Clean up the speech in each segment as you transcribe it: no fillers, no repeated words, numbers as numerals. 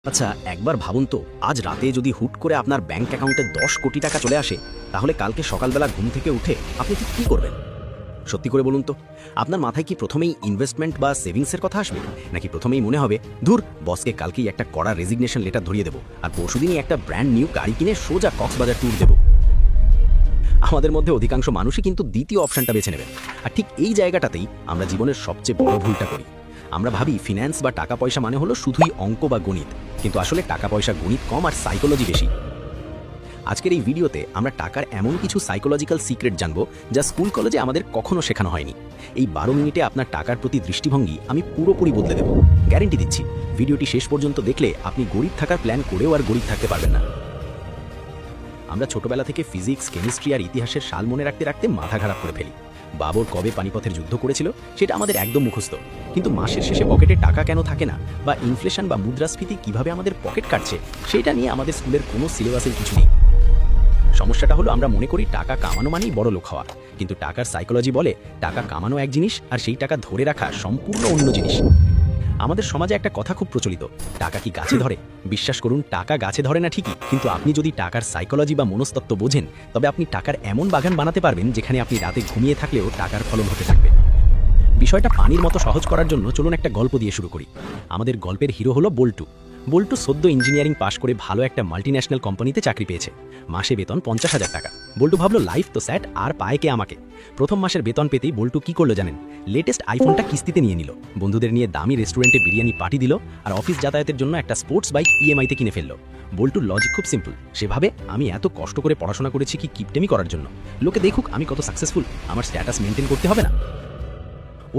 আচ্ছা, একবার ভাবুন তো, আজ রাতে যদি হুট করে আপনার ব্যাংক অ্যাকাউন্টে ১০ কোটি টাকা চলে আসে, তাহলে কালকে সকালবেলা ঘুম থেকে উঠে আপনি ঠিক কী করবেন? সত্যি করে বলুন তো, আপনার মাথায় কি প্রথমেই ইনভেস্টমেন্ট বা সেভিংসের কথা আসবে, নাকি প্রথমেই মনে হবে ধুর, বসকে কালকেই একটা কড়া রেজিগনেশন লেটার ধরিয়ে দেবো আর পরশুদিনই একটা ব্র্যান্ড নিউ গাড়ি কিনে সোজা কক্সবাজার ট্যুর দেবো? আমাদের মধ্যে অধিকাংশ মানুষই কিন্তু দ্বিতীয় অপশনটা বেছে নেবেন। আর ঠিক এই জায়গাটাতেই আমরা জীবনের সবচেয়ে বড় ভুলটা করি। আমরা ভাবি ফিন্যান্স বা টাকা পয়সা মানে হলো শুধুই অঙ্ক বা গণিত, কিন্তু আসলে টাকা পয়সা গণিত কম আর সাইকোলজি বেশি। আজকের এই ভিডিওতে আমরা টাকার এমন কিছু সাইকোলজিক্যাল সিক্রেট জানবো যা স্কুল কলেজে আমাদের কখনো শেখানো হয়নি। এই 12 মিনিটে আপনার টাকার প্রতি দৃষ্টিভঙ্গি আমি পুরোপুরি বদলে দেব, গ্যারেন্টি দিচ্ছি। ভিডিওটি শেষ পর্যন্ত দেখলে আপনি গরিব থাকার প্ল্যান করেও আর গরিব থাকতে পারবেন না। আমরা ছোটবেলা থেকে ফিজিক্স, কেমিস্ট্রি আর ইতিহাসের সাল মনে রাখতে রাখতে মাথা খারাপ করে ফেলি। বাবর কবে পানিপথের যুদ্ধ করেছিল সেটা আমাদের একদম মুখস্থ, কিন্তু মাসের শেষে পকেটে টাকা কেন থাকে না, বা ইনফ্লেশন বা মুদ্রাস্ফীতি কিভাবে আমাদের পকেট কাটছে, সেটা নিয়ে আমাদের স্কুলের কোনো সিলেবাসের কিছু নেই। সমস্যাটা হলো আমরা মনে করি টাকা কামানো মানেই বড় লোক হওয়া, কিন্তু টাকার সাইকোলজি বলে টাকা কামানো এক জিনিস আর সেই টাকা ধরে রাখা সম্পূর্ণ অন্য জিনিস। আমাদের সমাজে একটা কথা খুব প্রচলিত, টাকা কি গাছে ধরে? বিশ্বাস করুন, টাকা গাছে ধরে না ঠিকই, কিন্তু আপনি যদি টাকার সাইকোলজি বা মনস্তত্ত্ব বোঝেন, তবে আপনি টাকার এমন বাগান বানাতে পারবেন যেখানে আপনি রাতে ঘুমিয়ে থাকলেও টাকার ফলন হতে থাকবে। বিষয়টা পানির মতো সহজ করার জন্য চলুন একটা গল্প দিয়ে শুরু করি। আমাদের গল্পের হিরো হলো বল্টু। বল্টু সদ্য ইঞ্জিনিয়ারিং পাশ করে ভালো একটা মাল্টিন্যাশনাল কোম্পানিতে চাকরি পেয়েছে। মাসে বেতন 50,000 টাকা। বল্টু ভাবলো লাইফ তো স্যাট, আর পায় কে আমাকে। প্রথম মাসের বেতন পেতেই বল্টু কি করলো জানেন? লেটেস্ট আইফোনটা কিস্তিতে নিয়ে নিল, বন্ধুদের নিয়ে দামি রেস্টুরেন্টে বিরিয়ানি পার্টি দিল, আর অফিস যাতায়াতের জন্য একটা স্পোর্টস বাইক ইএমআইতে কিনে ফেললো। বল্টুর লজিক খুব সিম্পল, সেভাবে আমি এত কষ্ট করে পড়াশোনা করেছি কি কিপটেমি করার জন্য? লোকে দেখুক আমি কত সাকসেসফুল, আমার স্ট্যাটাস মেনটেন করতে হবে না?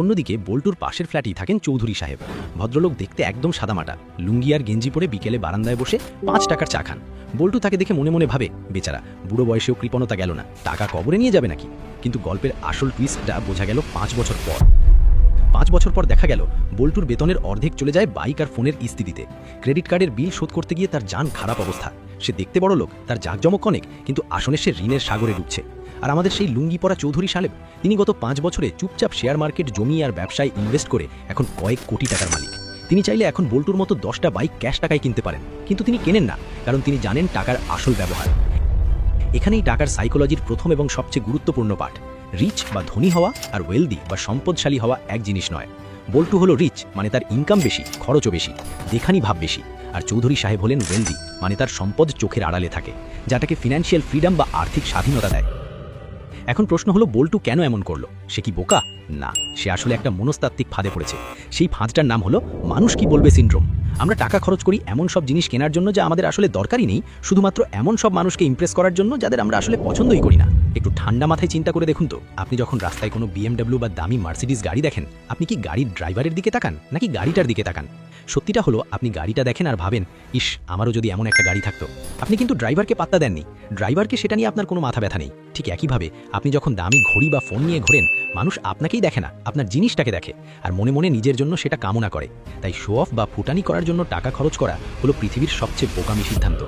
অন্যদিকে বল্টুর পাশের ফ্ল্যাটেই থাকেন চৌধুরী সাহেব। ভদ্রলোক, দেখতে একদম সাদামাটা, লুঙ্গি আর গেঞ্জি পরে বিকেলে বারান্দায় বসে 5 টাকার চা খান। বল্টু তাকে দেখে মনে মনে ভাবে, বেচারা, বুড়ো বয়সেও কৃপণতা গেল না, টাকা কবরে নিয়ে যাবে নাকি? কিন্তু গল্পের আসল টুইস্টটা বোঝা গেল 5 বছর পর। 5 বছর পর দেখা গেল বল্টুর বেতনের অর্ধেক চলে যায় বাইক আর ফোনের কিস্তি দিতে। ক্রেডিট কার্ডের বিল শোধ করতে গিয়ে তার জান খারাপ অবস্থা। সে দেখতে বড় লোক, তার জাঁকজমক অনেক, কিন্তু আসলে সে ঋণের সাগরে ডুবছে। আর আমাদের সেই লুঙ্গি পরা চৌধুরী সাহেব, তিনি গত 5 বছরে চুপচাপ শেয়ার মার্কেট, জমি আর ব্যবসায় ইনভেস্ট করে এখন কয়েক কোটি টাকার মালিক। তিনি চাইলে এখন বল্টুর মতো 10টা বাইক ক্যাশ টাকায় কিনতে পারেন, কিন্তু তিনি কেনেন না, কারণ তিনি জানেন টাকার আসল ব্যবহার। এখানেই টাকার সাইকোলজির প্রথম এবং সবচেয়ে গুরুত্বপূর্ণ পাঠ। রিচ বা ধনী হওয়া আর ওয়েলদি বা সম্পদশালী হওয়া এক জিনিস নয়। বল্টু হলো রিচ, মানে তার ইনকাম বেশি, খরচও বেশি, দেখানি ভাব বেশি। আর চৌধুরী সাহেব হলেন ওয়েলদি, মানে তার সম্পদ চোখের আড়ালে থাকে, যাটাকে ফিনান্সিয়াল ফ্রিডম বা আর্থিক স্বাধীনতা দেয়। এখন প্রশ্ন হলো, বল্টু কেন এমন করলো? সে কি বোকা? না, সে আসলে একটা মনস্তাত্ত্বিক ফাঁদে পড়েছে। সেই ফাঁদটার নাম হলো মানুষ কি বলবে সিনড্রোম। আমরা টাকা খরচ করি এমন সব জিনিস কেনার জন্য যা আমাদের আসলে দরকারই নেই, শুধুমাত্র এমন সব মানুষকে ইমপ্রেস করার জন্য যাদের আমরা আসলে পছন্দই করি না। একটু ঠান্ডা মাথায় চিন্তা করে দেখুন তো, আপনি যখন রাস্তায় কোনো BMW বা দামি মার্সিডিজ গাড়ি দেখেন, আপনি কি গাড়ির ড্রাইভারের দিকে তাকান নাকি গাড়িটার দিকে তাকান? সত্যিটা হলো, আপনি গাড়িটা দেখেন আর ভাবেন, ইস, আমারও যদি এমন একটা গাড়ি থাকতো। আপনি কিন্তু ড্রাইভারকে পাত্তা দেননি, ড্রাইভারকে সেটা নিয়ে আপনার কোনো মাথা ব্যথা নেই। ঠিক একইভাবে আপনি যখন দামি ঘড়ি বা ফোন নিয়ে ঘোরেন, মানুষ আপনাকেই দেখে না, আপনার জিনিসটাকে দেখে, আর মনে মনে নিজের জন্য সেটা কামনা করে। তাই শো অফ বা ফুটানি করার জন্য টাকা খরচ করা হলো পৃথিবীর সবচেয়ে বোকামি সিদ্ধান্ত।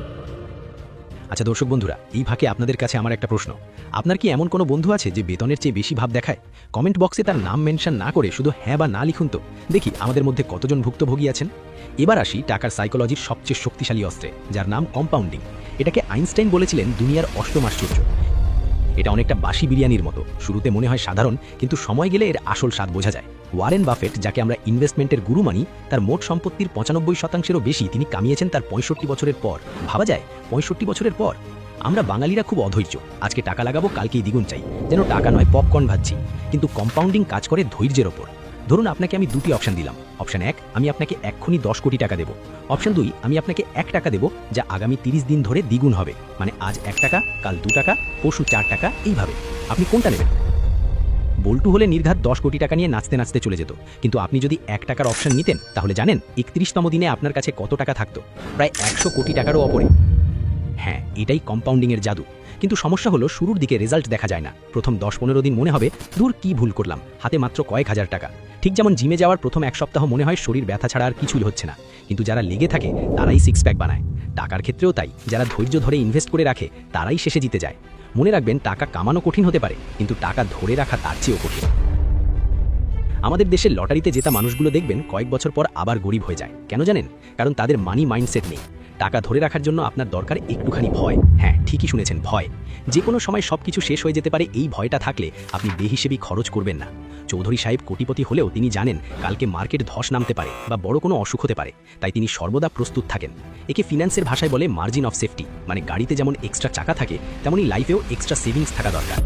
আচ্ছা দর্শক বন্ধুরা, এই ফাঁকে আপনাদের কাছে আমার একটা প্রশ্ন, আপনার কি এমন কোনো বন্ধু আছে যে বেতনের চেয়ে বেশি ভাব দেখায়? কমেন্ট বক্সে তার নাম মেনশন না করে শুধু হ্যাঁ বা না লিখুন তো, দেখি আমাদের মধ্যে কতজন ভুক্তভোগী আছেন। এবার আসি টাকার সাইকোলজির সবচেয়ে শক্তিশালী অস্ত্রে, যার নাম কম্পাউন্ডিং। এটাকে আইনস্টাইন বলেছিলেন দুনিয়ার অষ্টম আশ্চর্য। এটা অনেকটা বাসি বিরিয়ানির মতো, শুরুতে মনে হয় সাধারণ, কিন্তু সময় গেলে এর আসল স্বাদ বোঝা যায়। ওয়ারেন বাফেট, যাকে আমরা ইনভেস্টমেন্টের গুরু মানি, তার মোট সম্পত্তির 95%-এরও বেশি তিনি কামিয়েছেন তার 65 বছরের পর। ভাবা যায়, 65 বছরের পর। আমরা বাঙালিরা খুব অধৈর্য, আজকে টাকা লাগাবো কালকেই দ্বিগুণ চাই, যেন টাকা নয় পপকর্ন ভাজছি। কিন্তু কম্পাউন্ডিং কাজ করে ধৈর্যের ওপর। ধরুন আপনাকে আমি 2টি অপশন দিলাম। অপশন 1, আমি আপনাকে এক্ষুনি 10 কোটি টাকা দেবো। অপশন 2, আমি আপনাকে 1 টাকা দেবো, যা আগামী 30 দিন ধরে দ্বিগুণ হবে, মানে আজ 1 টাকা, কাল 2 টাকা, পরশু 4 টাকা, এইভাবে। আপনি কোনটা নেবেন? বল্টু হলে নির্ঘাত 10 কোটি টাকা নিয়ে নাচতে নাচতে চলে যেত, কিন্তু আপনি যদি 1 টাকার অপশন নিতেন, তাহলে জানেন 31তম দিনে আপনার কাছে কত টাকা থাকতো? প্রায় 100 কোটি টাকারও ওপরে। হ্যাঁ, এটাই কম্পাউন্ডিংয়ের জাদু। কিন্তু সমস্যা হলো, শুরুর দিকে রেজাল্ট দেখা যায় না। প্রথম 10-15 দিন মনে হবে, দূর কি ভুল করলাম, হাতে মাত্র কয়েক হাজার টাকা। ঠিক যেমন জিমে যাওয়ার প্রথম 1 সপ্তাহ মনে হয় শরীর ব্যথা ছাড়া আর কিছুই হচ্ছে না, কিন্তু যারা লেগে থাকে তারাই 6 প্যাক বানায়। টাকার ক্ষেত্রেও তাই, যারা ধৈর্য ধরে ইনভেস্ট করে রাখে তারাই শেষে জিতে যায়। মনে রাখবেন, টাকা কামানো কঠিন হতে পারে, কিন্তু টাকা ধরে রাখা তার চেয়েও কঠিন। আমাদের দেশের লটারিতে জেতা মানুষগুলো দেখবেন কয়েক বছর পর আবার গরিব হয়ে যায়। কেন জানেন? কারণ তাদের মানি মাইন্ডসেট নেই। টাকা ধরে রাখার জন্য আপনার দরকার একটুখানি ভয়। হ্যাঁ, ঠিকই শুনেছেন, ভয়। যে কোনো সময় সবকিছু শেষ হয়ে যেতে পারে, এই ভয়টা থাকলে আপনি বেহিসেবি খরচ করবেন না। চৌধুরী সাহেব কোটিপতি হলেও তিনি জানেন কালকে মার্কেট ধস নামতে পারে বা বড় কোনো অসুখ হতে পারে, তাই তিনি সর্বদা প্রস্তুত থাকেন। একে ফিন্যান্সের ভাষায় বলে মার্জিন অফ সেফটি। মানে গাড়িতে যেমন এক্সট্রা চাকা থাকে, তেমনই লাইফেও এক্সট্রা সেভিংস থাকা দরকার।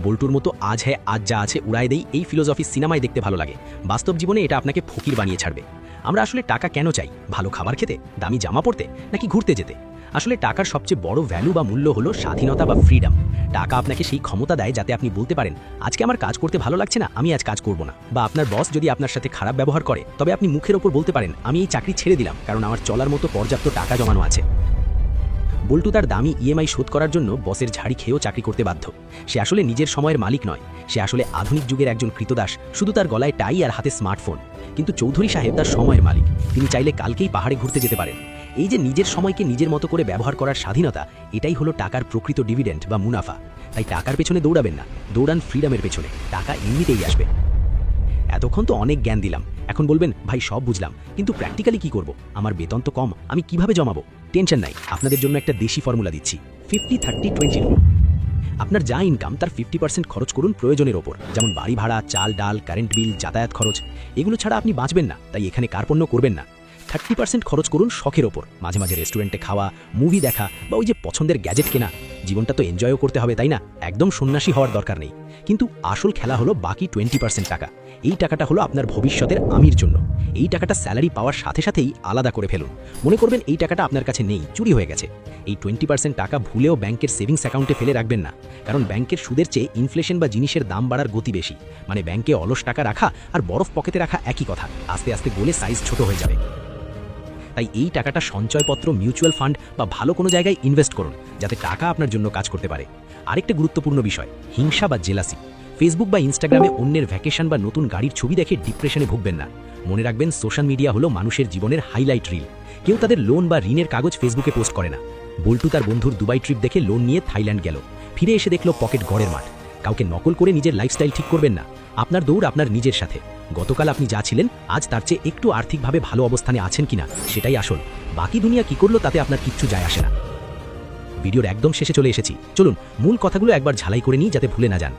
বল্টুর মতো আজ হ্যাঁ আজ যা আছে উড়ায় দেই এই ফিলোসফি সিনেমায় দেখতে ভালো লাগে, বাস্তব জীবনে এটা আপনাকে ফকির বানিয়ে ছাড়বে। আমরা আসলে টাকা কেন চাই? ভালো খাবার খেতে, দামি জামা পরতে, নাকি ঘুরতে যেতে? আসলে টাকার সবচেয়ে বড় ভ্যালু বা মূল্য হলো স্বাধীনতা বা ফ্রিডম। টাকা আপনাকে সেই ক্ষমতা দেয় যাতে আপনি বলতে পারেন, আজকে আমার কাজ করতে ভালো লাগছে না, আমি আজ কাজ করব না। বা আপনার বস যদি আপনার সাথে খারাপ ব্যবহার করে, তবে আপনি মুখের ওপর বলতে পারেন, আমি এই চাকরি ছেড়ে দিলাম, কারণ আমার চলার মতো পর্যাপ্ত টাকা জমানো আছে। বল্টু তার দামি ইএমআই শোধ করার জন্য বসের ঝাড়ি খেয়েও চাকরি করতে বাধ্য। সে আসলে নিজের সময়ের মালিক নয়, সে আসলে আধুনিক যুগের একজন কৃতদাস, শুধু তার গলায় টাই আর হাতে স্মার্টফোন। কিন্তু চৌধুরী সাহেব তার সময়ের মালিক, তিনি চাইলে কালকেই পাহাড়ে ঘুরতে যেতে পারেন। এই যে নিজের সময়কে নিজের মতো করে ব্যবহার করার স্বাধীনতা, এটাই হলো টাকার প্রকৃত ডিভিডেন্ড বা মুনাফা। তাই টাকার পেছনে দৌড়াবেন না, দৌড়ান ফ্রিডমের পেছনে। টাকা এমনিতেই আসবে। এতক্ষণ তো অনেক জ্ঞান দিলাম, এখন বলবেন ভাই সব বুঝলাম, কিন্তু প্র্যাকটিক্যালি কি করব? আমার বেতন তো কম, আমি কিভাবে জমাবো? টেনশন নাই, আপনাদের জন্য একটা দেশি ফর্মুলা দিচ্ছি, 50-30-20 রুল। আপনার যা ইনকাম তার 50% খরচ করুন প্রয়োজনের ওপর, যেমন বাড়ি ভাড়া, চাল ডাল, কারেন্ট বিল, যাতায়াত খরচ। এগুলো ছাড়া আপনি বাঁচবেন না, তাই এখানে কার্পণ্য করবেন না। 30% খরচ করুন শখের ওপর, মাঝে মাঝে রেস্টুরেন্টে খাওয়া, মুভি দেখা, বা ওই যে পছন্দের গ্যাজেট কেনা। জীবনটা তো এনজয়ও করতে হবে, তাই না? একদম সন্ন্যাসী হওয়ার দরকার নেই। কিন্তু আসল খেলা হলো বাকি 20% টাকা। এই টাকাটা হলো আপনার ভবিষ্যতের আমির জন্য। এই টাকাটা স্যালারি পাওয়ার সাথে সাথেই আলাদা করে ফেলুন। মনে করবেন এই টাকাটা আপনার কাছে নেই, চুরি হয়ে গেছে। এই 20% টাকা ভুলেও ব্যাংকের সেভিংস অ্যাকাউন্টে ফেলে রাখবেন না, কারণ ব্যাংকের সুদের চেয়ে ইনফ্লেশন বা জিনিসের দাম বাড়ার গতি বেশি। মানে ব্যাংকে অলস টাকা রাখা আর বরফ পকেটে রাখা একই কথা, আস্তে আস্তে গলে সাইজ ছোট হয়ে যাবে। তাই এই টাকাটা সঞ্চয়পত্র, মিউচুয়াল ফান্ড বা ভালো কোনো জায়গায় ইনভেস্ট করুন, যাতে টাকা আপনার জন্য কাজ করতে পারে। আরেকটা গুরুত্বপূর্ণ বিষয়, হিংসা বা জেলাসি। ফেসবুক বা ইনস্টাগ্রামে অন্যের ভ্যাকেশন বা নতুন গাড়ির ছবি দেখে ডিপ্রেশনে ভুগবেন না। মনে রাখবেন, সোশ্যাল মিডিয়া হলো মানুষের জীবনের হাইলাইট রিল। কেউ তাদের লোন বা ঋণের কাগজ ফেসবুকে পোস্ট করে না। বল্টু তার বন্ধুর দুবাই ট্রিপ দেখে লোন নিয়ে থাইল্যান্ড গেল, ফিরে এসে দেখল পকেট গড়ের মাঠ। কাউকে নকল করে নিজের লাইফস্টাইল ঠিক করবেন না। আপনার দৌড় আপনার নিজের সাথে। গতকাল আপনি যা ছিলেন, আজ তার চেয়ে একটু আর্থিকভাবে ভালো অবস্থানে আছেন কিনা সেটাই আসল। বাকি দুনিয়া কি করলো তাতে আপনার কিচ্ছু যায় আসে না। ভিডিওর একদম শেষে চলে এসেছি, চলুন মূল কথাগুলো একবার ঝালাই করে নিই যাতে ভুলে না যান।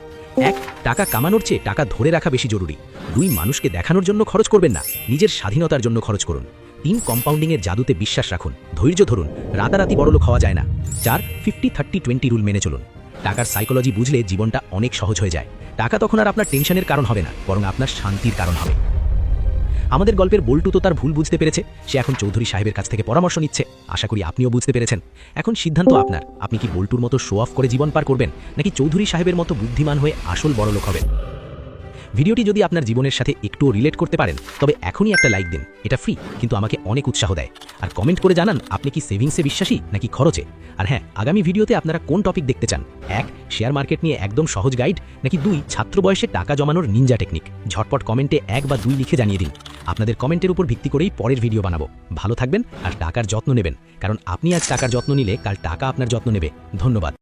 1. টাকা কামানোর চেয়ে টাকা ধরে রাখা বেশি জরুরি। 2. মানুষকে দেখানোর জন্য খরচ করবেন না, নিজের স্বাধীনতার জন্য খরচ করুন। 3. কম্পাউন্ডিংয়ের জাদুতে বিশ্বাস রাখুন, ধৈর্য ধরুন, রাতারাতি বড়লোক হওয়া যায় না। 4. 50-30-20 রুল মেনে চলুন। টাকার সাইকোলজি বুঝলে জীবনটা অনেক সহজ হয়ে যায়। টাকা তখন আর আপনার টেনশনের কারণ হবে না, বরং আপনার শান্তির কারণ হবে। আমাদের গল্পের বল্টু তো তার ভুল বুঝতে পেরেছে, সে এখন চৌধুরী সাহেবের কাছ থেকে পরামর্শ নিচ্ছে। আশা করি আপনিও বুঝতে পেরেছেন। এখন সিদ্ধান্ত আপনার, আপনি কি বল্টুর মতো শো অফ করে জীবন পার করবেন, নাকি চৌধুরী সাহেবের মতো বুদ্ধিমান হয়ে আসল বড়লোক হবেন? ভিডিওটি যদি আপনার জীবনের সাথে একটুও রিলেট করতে পারেন, তবে এখনই একটা লাইক দিন, এটা ফ্রি কিন্তু আমাকে অনেক উৎসাহ দেয়। আর কমেন্ট করে জানান আপনি কি সেভিংসে বিশ্বাসী নাকি খরচে। আর হ্যাঁ, আগামী ভিডিওতে আপনারা কোন টপিক দেখতে চান? 1. শেয়ার মার্কেট নিয়ে একদম সহজ গাইড, নাকি 2. ছাত্র বয়সে টাকা জমানোর নিনজা টেকনিক? ঝটপট কমেন্টে 1 বা 2 লিখে জানিয়ে দিন। আপনাদের কমেন্টের উপর ভিত্তি করেই পরের ভিডিও বানাবো। ভালো থাকবেন আর টাকার যত্ন নেবেন, কারণ আপনি আজ টাকার যত্ন নিলে কাল টাকা আপনার যত্ন নেবে। ধন্যবাদ।